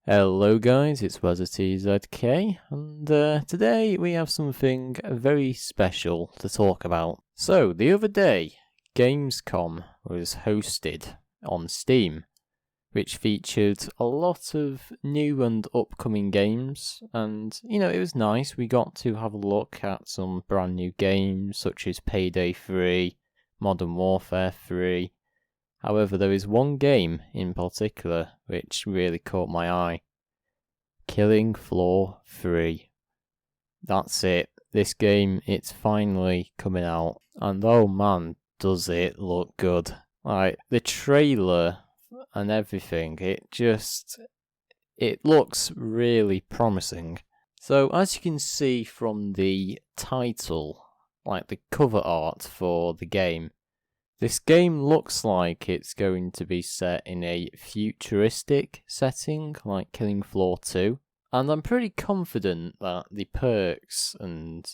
Hello guys, it's WazzaTZK, and today we have something very special to talk about. So, the other day, Gamescom was hosted on Steam, which featured a lot of new and upcoming games, and it was nice. We got to have a look at some brand new games such as Payday 3, Modern Warfare 3. However, there is one game in particular which really caught my eye. Killing Floor 3. That's it. This game, it's finally coming out. And oh man, does it look good. Like, the trailer and everything, it looks really promising. So, as you can see from the title, like the cover art for the game, this game looks like it's going to be set in a futuristic setting, like Killing Floor 2. And I'm pretty confident that the perks and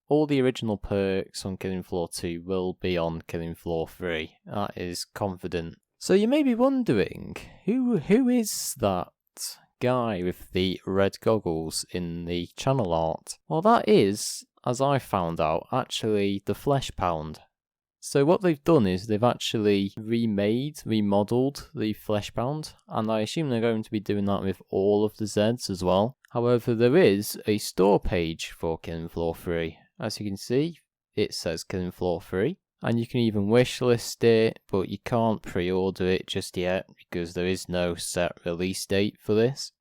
all the original perks on Killing Floor 2 will be on Killing Floor 3. That is confident. So you may be wondering, who is that guy with the red goggles in the channel art? Well, that is, as I found out, actually the Flesh Pound. So what they've done is they've actually remodeled the Flesh Pound, and I assume they're going to be doing that with all of the Zeds as well. However, there is a store page for Killing Floor 3. As you can see, it says Killing Floor 3, and you can even wishlist it, but you can't pre-order it just yet because there is no set release date for this.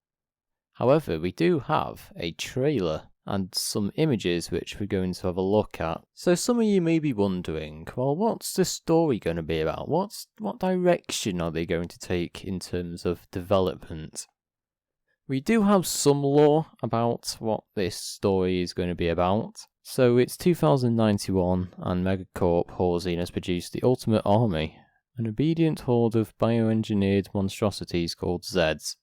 However, we do have a trailer and some images which we're going to have a look at. So some of you may be wondering, well, what's the story going to be about? What direction are they going to take in terms of development? We do have some lore about what this story is going to be about. So it's 2091 and Megacorp Horzine has produced the Ultimate Army, an obedient horde of bioengineered monstrosities called Zeds.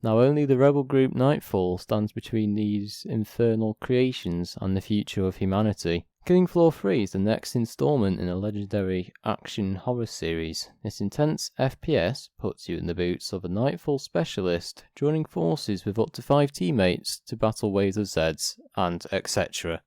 Now only the rebel group Nightfall stands between these infernal creations and the future of humanity. Killing Floor 3 is the next installment in a legendary action horror series. This intense FPS puts you in the boots of a Nightfall specialist, joining forces with up to 5 teammates to battle waves of Zeds, and etc.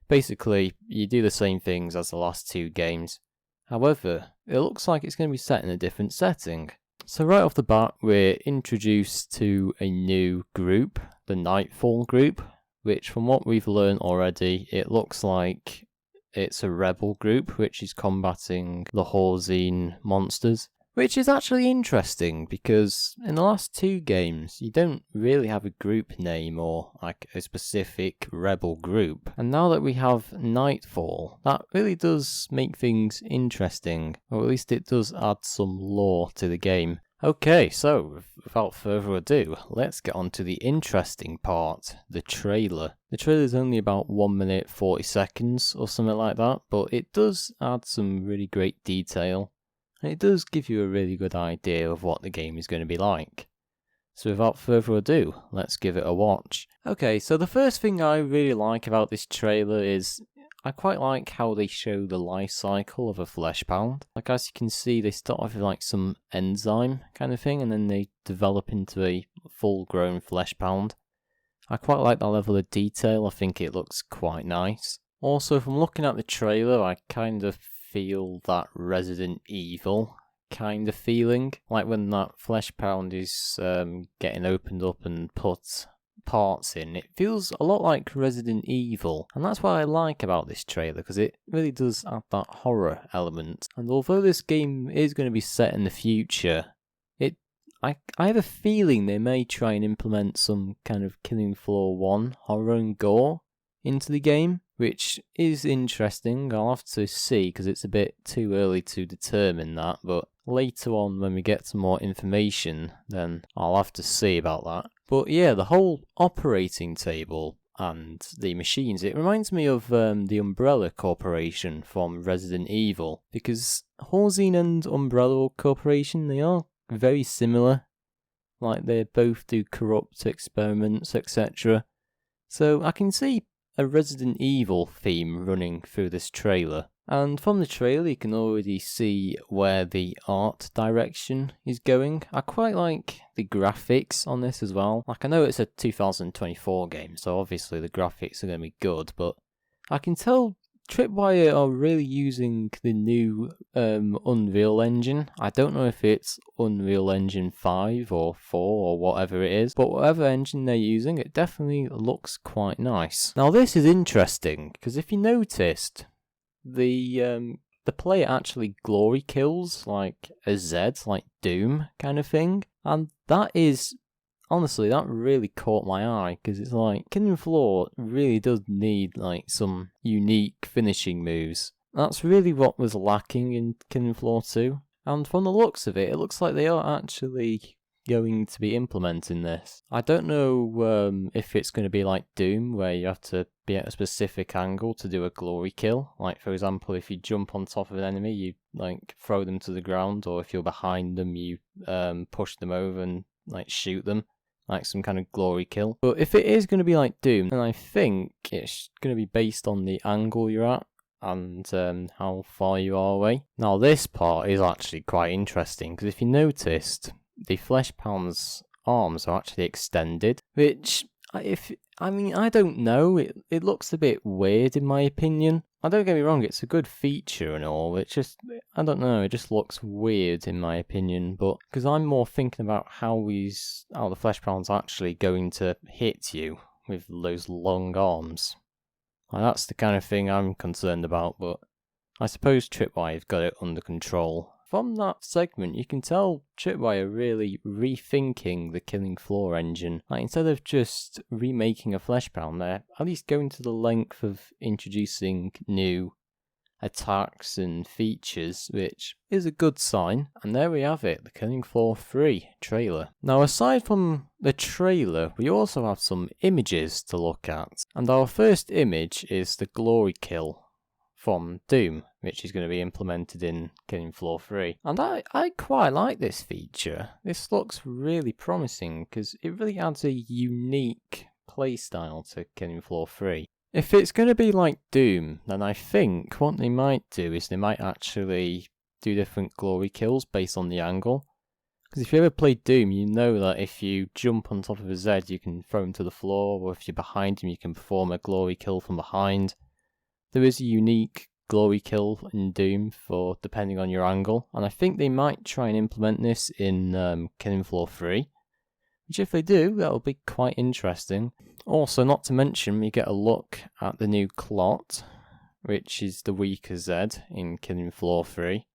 Basically, you do the same things as the last two games. However, it looks like it's going to be set in a different setting. So right off the bat, we're introduced to a new group, the Nightfall group, which from what we've learned already, it looks like it's a rebel group which is combating the Horzine monsters. Which is actually interesting because in the last two games, you don't really have a group name or like a specific rebel group. And now that we have Nightfall, that really does make things interesting, or at least it does add some lore to the game. Okay, so without further ado, let's get on to the interesting part, the trailer. The trailer is only about 1 minute 40 seconds or something like that, but it does add some really great detail. And it does give you a really good idea of what the game is going to be like. So without further ado, let's give it a watch. Okay, so the first thing I really like about this trailer is I quite like how they show the life cycle of a Flesh Pound. Like, as you can see, they start off with like some enzyme kind of thing, and then they develop into a full-grown Flesh Pound. I quite like that level of detail. I think it looks quite nice. Also, from looking at the trailer, I kind of feel that Resident Evil kind of feeling, like when that Flesh Pound is getting opened up and put parts in. It feels a lot like Resident Evil, and that's what I like about this trailer, because it really does add that horror element. And although this game is going to be set in the future, I have a feeling they may try and implement some kind of Killing Floor 1 horror and gore into the game, which is interesting. I'll have to see because it's a bit too early to determine that, but later on when we get some more information, then I'll have to see about that. But yeah, the whole operating table and the machines, it reminds me of the Umbrella Corporation from Resident Evil, because Horzine and Umbrella Corporation, they are very similar. Like, they both do corrupt experiments, etc. So I can see a Resident Evil theme running through this trailer. And from the trailer you can already see where the art direction is going. I quite like the graphics on this as well. Like, I know it's a 2024 game, so obviously the graphics are going to be good, but I can tell Tripwire are really using the new Unreal Engine. I don't know if it's Unreal Engine 5 or 4 or whatever it is, but whatever engine they're using, it definitely looks quite nice. Now this is interesting, because if you noticed, the player actually glory kills like a Z, like Doom kind of thing, and that is... honestly, that really caught my eye, because it's like, Killing Floor really does need like some unique finishing moves. That's really what was lacking in Killing Floor 2. And from the looks of it, it looks like they are actually going to be implementing this. I don't know if it's going to be like Doom, where you have to be at a specific angle to do a glory kill. Like, for example, if you jump on top of an enemy, you like throw them to the ground, or if you're behind them, you push them over and like shoot them, like some kind of glory kill. But if it is going to be like Doom, then I think it's going to be based on the angle you're at and how far you are away. Now this part is actually quite interesting, because if you noticed, the Fleshpound's arms are actually extended, which, I don't know, it looks a bit weird in my opinion. I don't get me wrong, it's a good feature and all, it's just, I don't know, it just looks weird in my opinion, but because I'm more thinking about how the Fleshpound's actually going to hit you with those long arms. Like, that's the kind of thing I'm concerned about, but I suppose Tripwire've got it under control. From that segment, you can tell Tripwire really rethinking the Killing Floor engine. Like, instead of just remaking a Fleshpound, they're at least going to the length of introducing new attacks and features, which is a good sign. And there we have it, the Killing Floor 3 trailer. Now, aside from the trailer, we also have some images to look at. And our first image is the glory kill from Doom, which is going to be implemented in Killing Floor 3. And I quite like this feature. This looks really promising, because it really adds a unique playstyle to Killing Floor 3. If it's going to be like Doom, then I think what they might do is they might actually do different glory kills based on the angle. Because if you ever played Doom, you know that if you jump on top of a Z, you can throw him to the floor, or if you're behind him, you can perform a glory kill from behind. There is a unique glory kill in Doom for depending on your angle, and I think they might try and implement this in Killing Floor 3, which if they do, that'll be quite interesting. Also, not to mention, we get a look at the new Clot, which is the weaker Z in Killing Floor 3.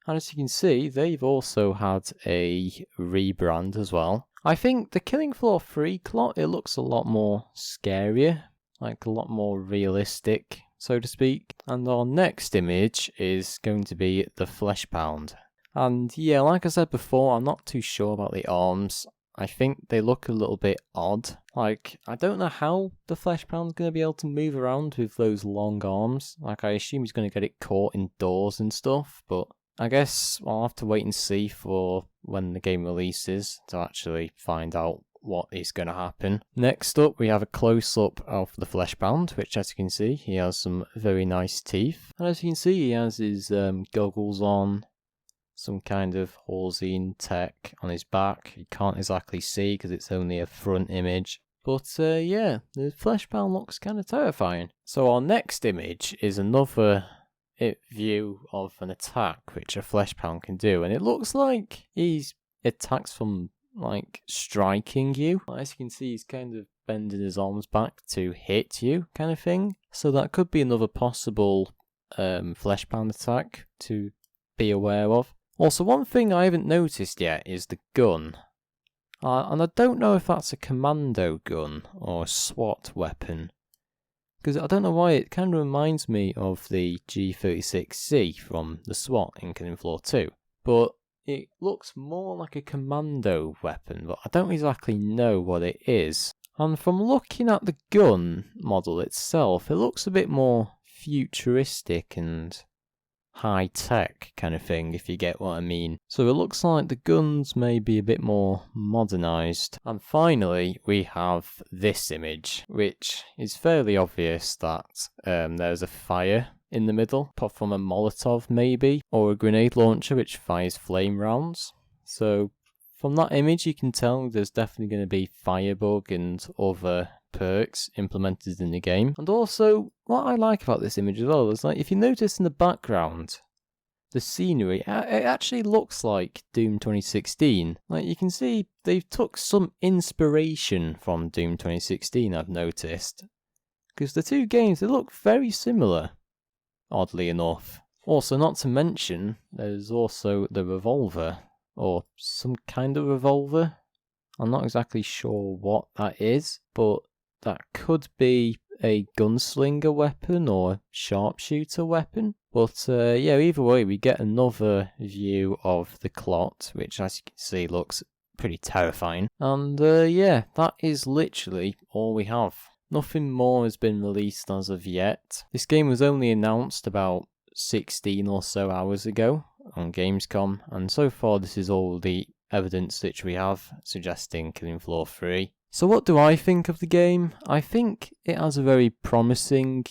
And as you can see, they've also had a rebrand as well. I think the Killing Floor 3 Clot, it looks a lot more scarier, like a lot more realistic, so to speak. And our next image is going to be the Fleshpound. And yeah, like I said before, I'm not too sure about the arms. I think they look a little bit odd. Like, I don't know how the Fleshpound's going to be able to move around with those long arms. Like, I assume he's going to get it caught in doors and stuff, but I guess I'll have to wait and see for when the game releases to actually find out what is going to happen. Next up, we have a close-up of the Fleshpound, which, as you can see, he has some very nice teeth. And as you can see, he has his goggles on, some kind of Horsine tech on his back. You can't exactly see because it's only a front image. But yeah, the Fleshpound looks kind of terrifying. So our next image is another view of an attack which a Fleshpound can do, and it looks like he's attacks from like striking you. As you can see, he's kind of bending his arms back to hit you, kind of thing. So that could be another possible Fleshpound attack to be aware of. Also, one thing I haven't noticed yet is the gun. And I don't know if that's a commando gun or a SWAT weapon, because I don't know why it kind of reminds me of the G36C from the SWAT in Killing Floor 2. But it looks more like a commando weapon, but I don't exactly know what it is. And from looking at the gun model itself, it looks a bit more futuristic and high-tech kind of thing, if you get what I mean. So it looks like the guns may be a bit more modernised. And finally, we have this image, which is fairly obvious that there's a fire in the middle, apart from a Molotov maybe, or a grenade launcher which fires flame rounds. So from that image you can tell there's definitely going to be Firebug and other perks implemented in the game. And also, what I like about this image as well is, like, if you notice in the background, the scenery, it actually looks like Doom 2016. Like, you can see they've took some inspiration from Doom 2016, I've noticed. Because the two games, they look very similar, oddly enough. Also, not to mention, there's also the revolver, or some kind of revolver. I'm not exactly sure what that is, but that could be a gunslinger weapon or sharpshooter weapon. But yeah, either way, we get another view of the clot, which, as you can see, looks pretty terrifying. And yeah, that is literally all we have. Nothing more has been released as of yet. This game was only announced about 16 or so hours ago on Gamescom, and so far this is all the evidence which we have suggesting Killing Floor 3. So what do I think of the game? I think it has a very promising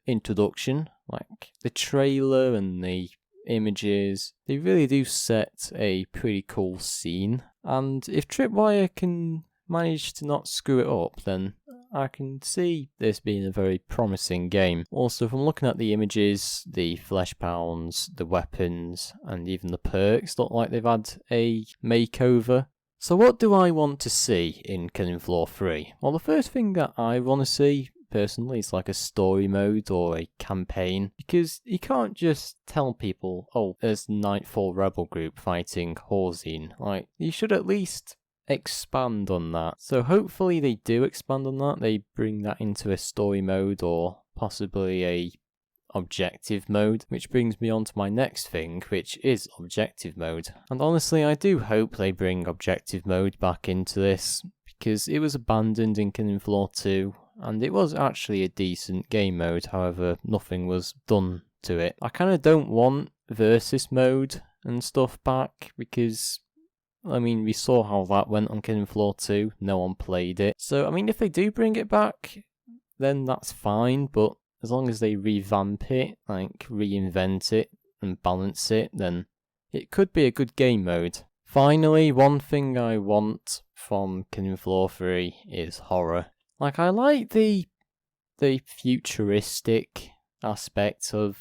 introduction. Like, the trailer and the images, they really do set a pretty cool scene. And if Tripwire can manage to not screw it up, then I can see this being a very promising game. Also, from looking at the images, the flesh pounds, the weapons, and even the perks look like they've had a makeover. So what do I want to see in Killing Floor 3? Well, the first thing that I want to see, personally, is like a story mode or a campaign. Because you can't just tell people, oh, there's Nightfall Rebel Group fighting Horzine. Like, you should at least expand on that. So hopefully they do expand on that. They bring that into a story mode or possibly a objective mode, which brings me on to my next thing, which is objective mode. And honestly, I do hope they bring objective mode back into this, because it was abandoned in Killing Floor 2, and it was actually a decent game mode. However, nothing was done to it. I kind of don't want versus mode and stuff back, because I mean, we saw how that went on Killing Floor 2, no one played it. So I mean, if they do bring it back, then that's fine, but as long as they revamp it, like reinvent it and balance it, then it could be a good game mode. Finally, one thing I want from Killing Floor 3 is horror. Like, I like the futuristic aspect of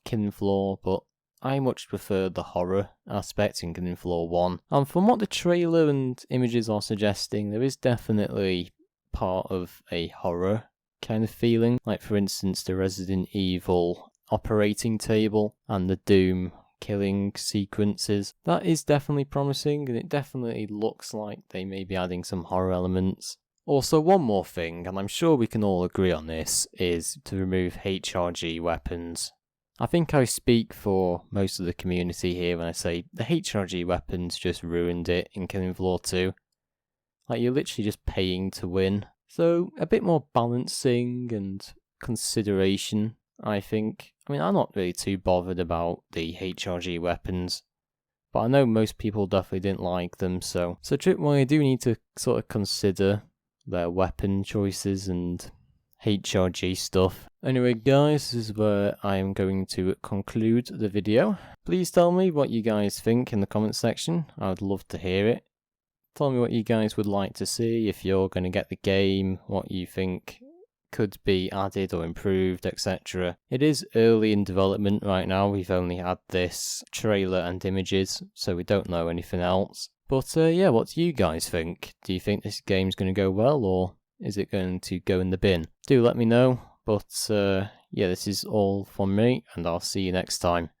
Killing Floor, but I much prefer the horror aspect in Killing Floor 1. And from what the trailer and images are suggesting, there is definitely part of a horror kind of feeling. Like, for instance, the Resident Evil operating table and the Doom killing sequences. That is definitely promising, and it definitely looks like they may be adding some horror elements. Also, one more thing, and I'm sure we can all agree on this, is to remove HRG weapons. I think I speak for most of the community here when I say the HRG weapons just ruined it in Killing Floor 2. Like, you're literally just paying to win. So, a bit more balancing and consideration, I think. I mean, I'm not really too bothered about the HRG weapons, but I know most people definitely didn't like them, so Tripwire do need to sort of consider their weapon choices and HRG stuff. Anyway guys, this is where I am going to conclude the video. Please tell me what you guys think in the comment section. I would love to hear it. Tell me what you guys would like to see, if you're going to get the game, what you think could be added or improved, etc. It is early in development right now. We've only had this trailer and images, so we don't know anything else. But yeah, what do you guys think? Do you think this game's going to go well, or is it going to go in the bin? Do let me know. But yeah, this is all from me, and I'll see you next time.